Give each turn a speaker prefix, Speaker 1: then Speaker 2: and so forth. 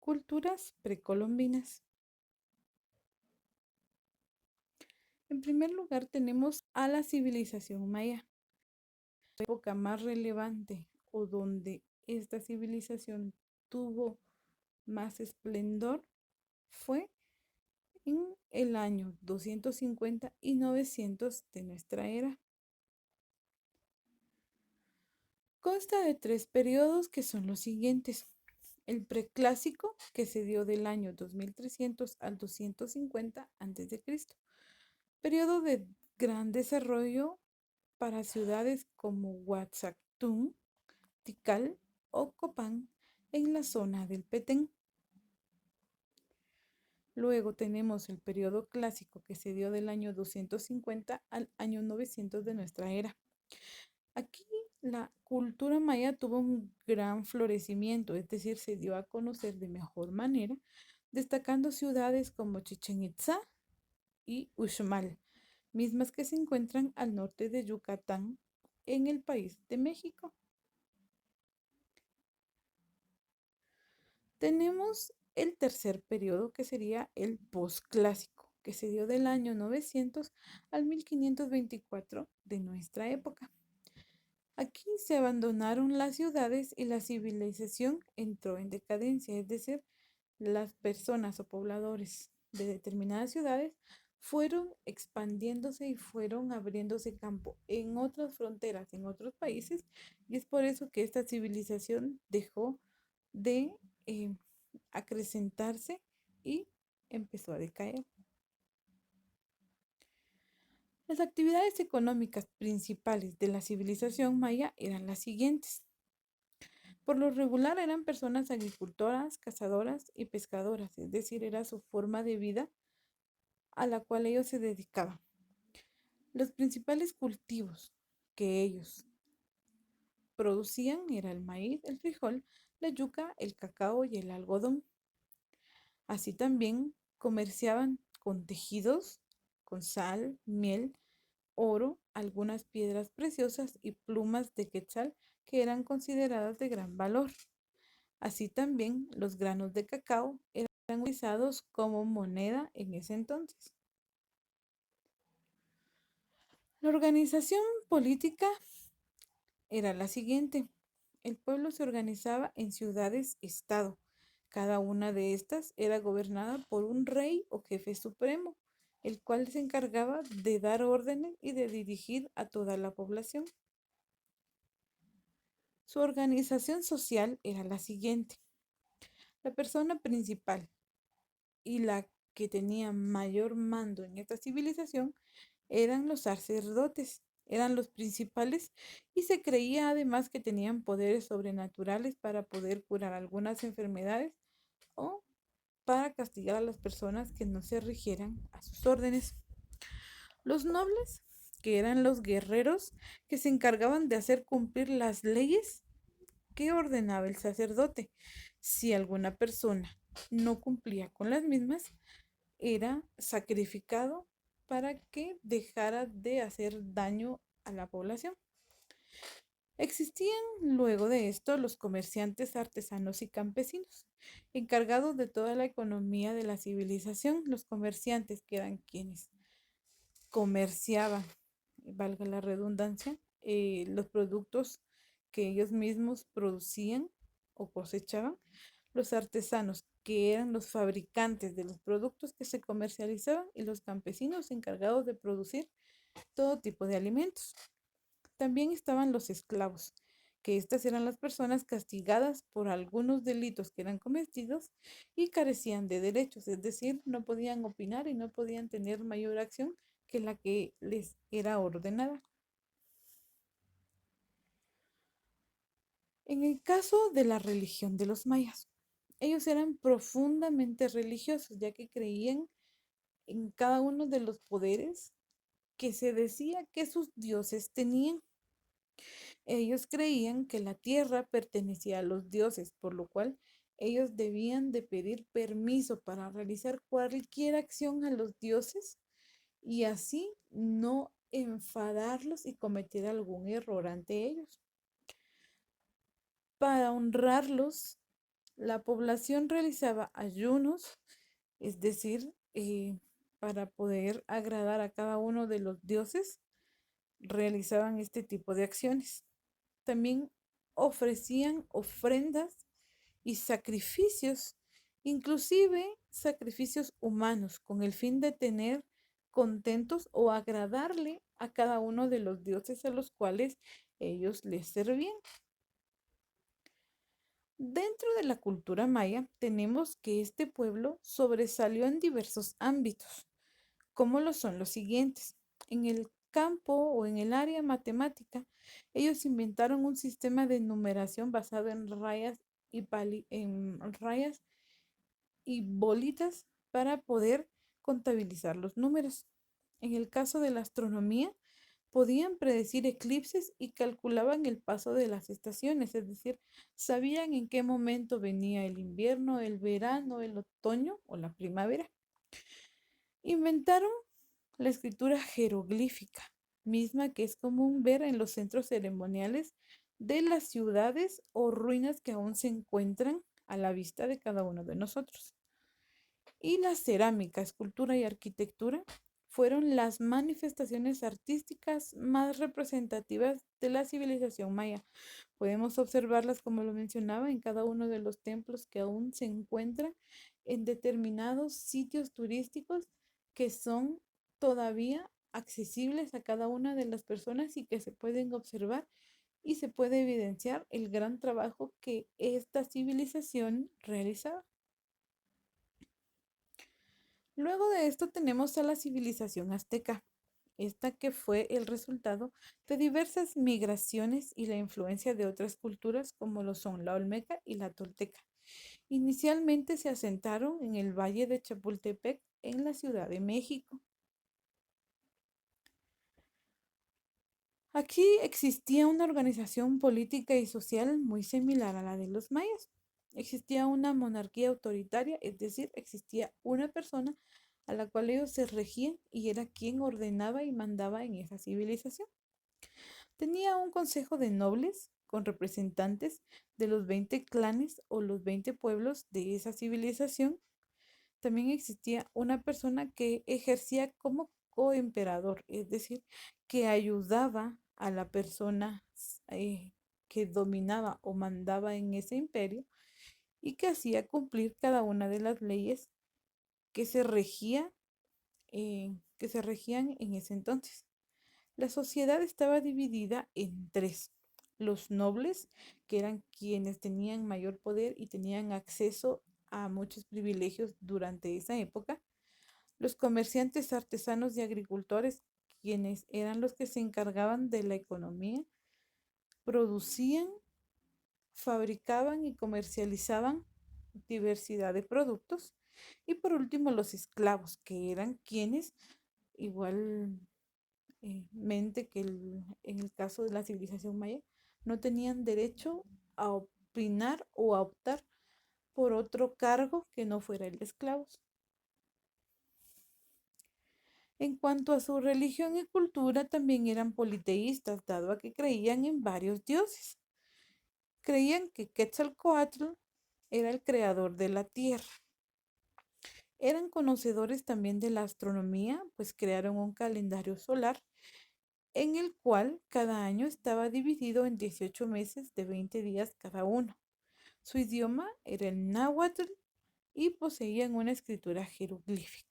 Speaker 1: Culturas precolombinas. En primer lugar tenemos a la civilización maya. La época más relevante o donde esta civilización tuvo más esplendor fue en el año 250 y 900 de nuestra era. Consta de 3 periodos que son los siguientes. El preclásico, que se dio del año 2300 al 250 a.C., periodo de gran desarrollo para ciudades como Huatzactún, Tikal o Copán en la zona del Petén. Luego tenemos el periodo clásico que se dio del año 250 al año 900 de nuestra era. Aquí la cultura maya tuvo un gran florecimiento, es decir, se dio a conocer de mejor manera, destacando ciudades como Chichén Itzá y Uxmal, mismas que se encuentran al norte de Yucatán, en el país de México. Tenemos el tercer periodo, que sería el posclásico, que se dio del año 900 al 1524 de nuestra época. Aquí se abandonaron las ciudades y la civilización entró en decadencia, es decir, las personas o pobladores de determinadas ciudades fueron expandiéndose y fueron abriéndose campo en otras fronteras, en otros países, y es por eso que esta civilización dejó de acrecentarse y empezó a decaer. Las actividades económicas principales de la civilización maya eran las siguientes. Por lo regular eran personas agricultoras, cazadoras y pescadoras, es decir, era su forma de vida a la cual ellos se dedicaban. Los principales cultivos que ellos producían era el maíz, el frijol, la yuca, el cacao y el algodón. Así también comerciaban con tejidos, con sal, miel, oro, algunas piedras preciosas y plumas de quetzal que eran consideradas de gran valor. Así también los granos de cacao eran utilizados como moneda en ese entonces. La organización política era la siguiente. El pueblo se organizaba en ciudades-estado. Cada una de estas era gobernada por un rey o jefe supremo, el cual se encargaba de dar órdenes y de dirigir a toda la población. Su organización social era la siguiente. La persona principal y la que tenía mayor mando en esta civilización eran los sacerdotes, eran los principales y se creía además que tenían poderes sobrenaturales para poder curar algunas enfermedades o para castigar a las personas que no se rigieran a sus órdenes. Los nobles, que eran los guerreros que se encargaban de hacer cumplir las leyes que ordenaba el sacerdote. Si alguna persona no cumplía con las mismas, era sacrificado para que dejara de hacer daño a la población. Existían luego de esto los comerciantes, artesanos y campesinos, encargados de toda la economía de la civilización. Los comerciantes, que eran quienes comerciaban, valga la redundancia, los productos que ellos mismos producían o cosechaban. Los artesanos, que eran los fabricantes de los productos que se comercializaban, y los campesinos encargados de producir todo tipo de alimentos. También estaban los esclavos, que estas eran las personas castigadas por algunos delitos que eran cometidos y carecían de derechos, es decir, no podían opinar y no podían tener mayor acción que la que les era ordenada. En el caso de la religión de los mayas, ellos eran profundamente religiosos, ya que creían en cada uno de los poderes que se decía que sus dioses tenían. Ellos creían que la tierra pertenecía a los dioses, por lo cual ellos debían de pedir permiso para realizar cualquier acción a los dioses y así no enfadarlos y cometer algún error ante ellos. Para honrarlos, La población realizaba ayunos, es decir, para poder agradar a cada uno de los dioses, realizaban este tipo de acciones. También ofrecían ofrendas y sacrificios, inclusive sacrificios humanos, con el fin de tener contentos o agradarle a cada uno de los dioses a los cuales ellos les servían. Dentro de la cultura maya tenemos que este pueblo sobresalió en diversos ámbitos, como lo son los siguientes. En el campo o en el área matemática, ellos inventaron un sistema de numeración basado en rayas y bolitas para poder contabilizar los números. En el caso de la astronomía, podían predecir eclipses y calculaban el paso de las estaciones, es decir, sabían en qué momento venía el invierno, el verano, el otoño o la primavera. Inventaron la escritura jeroglífica, misma que es común ver en los centros ceremoniales de las ciudades o ruinas que aún se encuentran a la vista de cada uno de nosotros. Y la cerámica, escultura y arquitectura fueron las manifestaciones artísticas más representativas de la civilización maya. Podemos observarlas, como lo mencionaba, en cada uno de los templos que aún se encuentran en determinados sitios turísticos que son todavía accesibles a cada una de las personas y que se pueden observar y se puede evidenciar el gran trabajo que esta civilización realizaba. Luego de esto tenemos a la civilización azteca, esta que fue el resultado de diversas migraciones y la influencia de otras culturas como lo son la olmeca y la tolteca. Inicialmente se asentaron en el valle de Chapultepec en la Ciudad de México. Aquí existía una organización política y social muy similar a la de los mayas. Existía una monarquía autoritaria, es decir, existía una persona a la cual ellos se regían y era quien ordenaba y mandaba en esa civilización. Tenía un consejo de nobles con representantes de los 20 clanes o los 20 pueblos de esa civilización. También existía una persona que ejercía como coemperador, es decir, que ayudaba a la persona que dominaba o mandaba en ese imperio y que hacía cumplir cada una de las leyes que se regía, que se regían en ese entonces. La sociedad estaba dividida en tres. Los nobles, que eran quienes tenían mayor poder y tenían acceso a muchos privilegios durante esa época. Los comerciantes, artesanos y agricultores, quienes eran los que se encargaban de la economía, producían, fabricaban y comercializaban diversidad de productos. Y por último, los esclavos, que eran quienes, igualmente que en el caso de la civilización maya, no tenían derecho a opinar o a optar por otro cargo que no fuera el de esclavos. En cuanto a su religión y cultura, también eran politeístas, dado a que creían en varios dioses. Creían que Quetzalcóatl era el creador de la tierra. Eran conocedores también de la astronomía, pues crearon un calendario solar en el cual cada año estaba dividido en 18 meses de 20 días cada uno. Su idioma era el náhuatl y poseían una escritura jeroglífica.